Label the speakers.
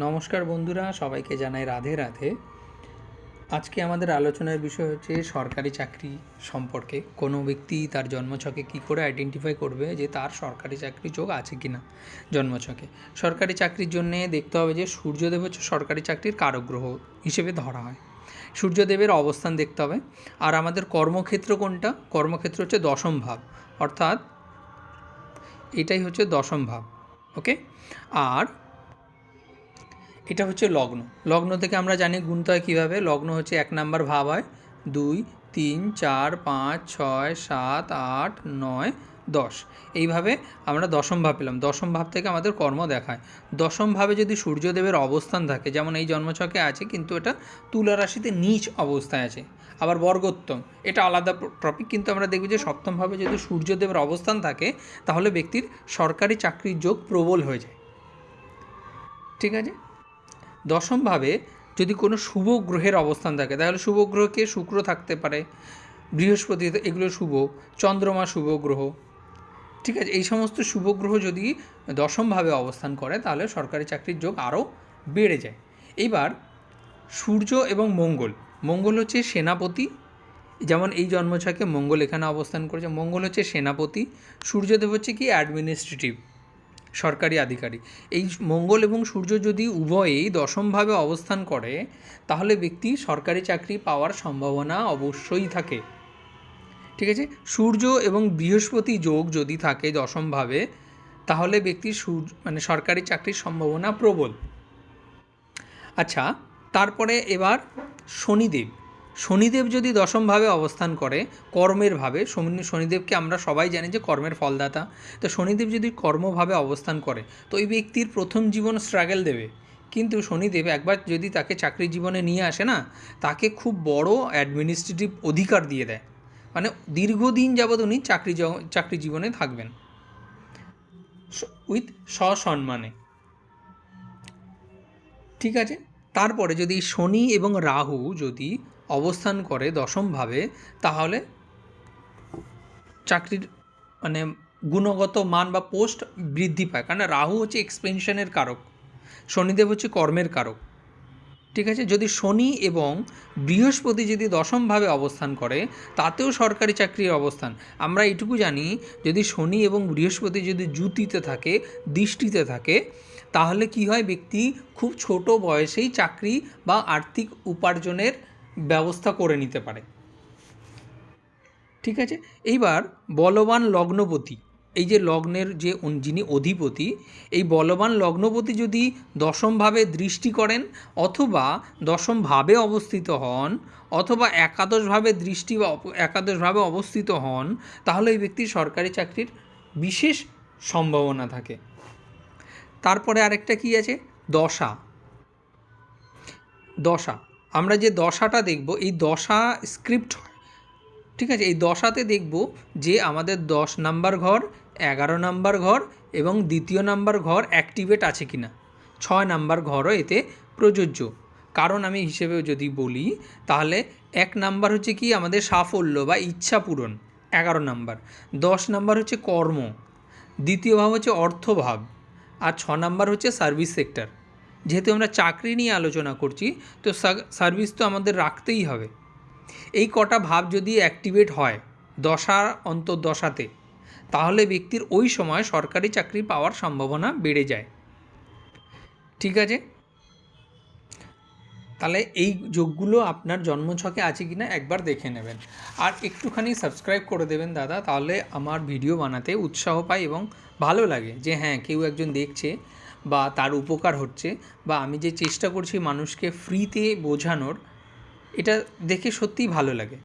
Speaker 1: নমস্কার বন্ধুরা, সবাইকে জানাই রাধে রাধে। আজকে আমাদের আলোচনার বিষয় হচ্ছে সরকারি চাকরি সম্পর্কে। কোনো ব্যক্তি তার জন্মছকে কী করে আইডেন্টিফাই করবে যে তার সরকারি চাকরি যোগ আছে কি না। জন্মছকে সরকারি চাকরির জন্যে দেখতে হবে যে সূর্যদেব হচ্ছে সরকারি চাকরির কারক গ্রহ হিসেবে ধরা হয়। সূর্যদেবের অবস্থান দেখতে হবে। আর আমাদের কর্মক্ষেত্র কোনটা? কর্মক্ষেত্র হচ্ছে দশম ভাব, অর্থাৎ এটাই হচ্ছে দশম ভাব। ওকে, আর এটা হচ্ছে লগ্ন। লগ্ন থেকে আমরা জানি গুনতে হয় কীভাবে। লগ্ন হচ্ছে 1 নাম্বার ভাব হয় 2, 3, 4, 5, 6, 7, 8, 9, 10। এইভাবে আমরা দশম ভাব পেলাম। দশম ভাব থেকে আমাদের কর্ম দেখায়। দশম ভাবে যদি সূর্যদেবের অবস্থান থাকে, যেমন এই জন্মছকে আছে কিন্তু এটা তুলা রাশিতে নীচ অবস্থায় আছে, আবার বর্গোত্তম, এটা আলাদা টপিক। কিন্তু আমরা দেখব যে সপ্তম ভাবে যদি সূর্যদেবের অবস্থান থাকে তাহলে ব্যক্তির সরকারি চাকরির যোগ প্রবল হয়ে যায়। ঠিক আছে। দশমভাবে যদি কোনো শুভ গ্রহের অবস্থান থাকে, তাহলে শুভ গ্রহকে শুক্র থাকতে পারে, বৃহস্পতি, এগুলো শুভ, চন্দ্রমা শুভ গ্রহ। ঠিক আছে, এই সমস্ত শুভ গ্রহ যদি দশমভাবে অবস্থান করে তাহলে সরকারি চাকরির যোগ আরও বেড়ে যায়। এইবার সূর্য এবং মঙ্গল। মঙ্গল হচ্ছে সেনাপতি, যেমন এই জন্মছকে মঙ্গল এখানে অবস্থান করেছে। মঙ্গল হচ্ছে সেনাপতি, সূর্যদেব হচ্ছে কি অ্যাডমিনিস্ট্রেটিভ, সরকারি আধিকারিক। এই মঙ্গল এবং সূর্য যদি উভয়েই দশমভাবে অবস্থান করে তাহলে ব্যক্তি সরকারি চাকরি পাওয়ার সম্ভাবনা অবশ্যই থাকে। ঠিক আছে, সূর্য এবং বৃহস্পতি যোগ যদি থাকে দশমভাবে তাহলে ব্যক্তির সরকারি চাকরির সম্ভাবনা প্রবল। আচ্ছা, তারপরে এবার শনিদেব। শনিদেব যদি দশমভাবে অবস্থান করে কর্মের ভাবে, শনিদেবকে আমরা সবাই জানি যে কর্মের ফলদাতা, তো শনিদেব যদি কর্মভাবে অবস্থান করে তো ওই ব্যক্তির প্রথম জীবন স্ট্রাগল দেবে, কিন্তু শনিদেব একবার যদি তাকে চাকরি জীবনে নিয়ে আসে না, তাকে খুব বড় অ্যাডমিনিস্ট্রেটিভ অধিকার দিয়ে দেয়, মানে দীর্ঘদিন যাবৎ উনি চাকরি জীবনে থাকবেন উইথ সসম্মানে। ঠিক আছে, তারপরে যদি শনি এবং রাহু যদি অবস্থান করে দশমভাবে তাহলে চাকরির গুণগত মান বা পোস্ট বৃদ্ধি পায়, কারণ রাহু হচ্ছে এক্সপেনশনের কারক, শনিদেব হচ্ছে কর্মের কারক। ঠিক আছে, যদি শনি এবং বৃহস্পতি যদি দশমভাবে অবস্থান করে তাতেও সরকারি চাকরির অবস্থান। আমরা এটুকু জানি যদি শনি এবং বৃহস্পতি যদি জুতিতে থাকে, দৃষ্টিতে থাকে, তাহলে কি হয়, ব্যক্তি খুব ছোট বয়সেই চাকরি বা আর্থিক উপার্জনের ব্যবস্থা করে নিতে পারে। ঠিক আছে, এইবার বলবান লগ্নপতি, এই যে লগ্নের যে যিনি অধিপতি, এই বলবান লগ্নপতি যদি দশমভাবে দৃষ্টি করেন অথবা দশমভাবে অবস্থিত হন অথবা একাদশভাবে দৃষ্টি বা একাদশভাবে অবস্থিত হন তাহলে এই ব্যক্তির সরকারি চাকরির বিশেষ সম্ভাবনা থাকে। তারপরে আরেকটা কি আছে, দশা। দশা, আমরা যে দশাটা দেখব, এই দশা স্ক্রিপ্ট হয়। ঠিক আছে, এই দশাতে দেখব যে আমাদের 10 নাম্বার ঘর, 11 নাম্বার ঘর এবং 2য় নাম্বার ঘর অ্যাক্টিভেট আছে কি না। 6 নাম্বার ঘরও এতে প্রযোজ্য। কারণ আমি হিসেবে যদি বলি তাহলে 1 নাম্বার হচ্ছে কি আমাদের সাফল্য বা ইচ্ছা পূরণ, 11 নাম্বার। 10 নাম্বার হচ্ছে কর্ম, 2য় ভাব হচ্ছে অর্থভাব, আর 6 নাম্বার হচ্ছে সার্ভিস সেক্টর। যেহেতু আমরা চাকরি নিয়ে আলোচনা করছি তো সার্ভিস তো আমাদের রাখতেই হবে। এই কটা ভাব যদি অ্যাক্টিভেট হয় দশার অন্তর্দশাতে তাহলে ব্যক্তির ওই সময় সরকারি চাকরি পাওয়ার সম্ভাবনা বেড়ে যায়। ঠিক আছে, তাহলে এই যোগগুলো আপনার জন্মছকে আছে কি না একবার দেখে নেবেন, আর একটুখানি সাবস্ক্রাইব করে দেবেন দাদা, তাহলে আমার ভিডিও বানাতে উৎসাহ পাই এবং ভালো লাগে যে হ্যাঁ কেউ একজন দেখছে বা তার উপকার হচ্ছে, বা আমি যে চেষ্টা করছি মানুষকে ফ্রিতে বোঝানোর, এটা দেখে সত্যিই ভালো লাগে।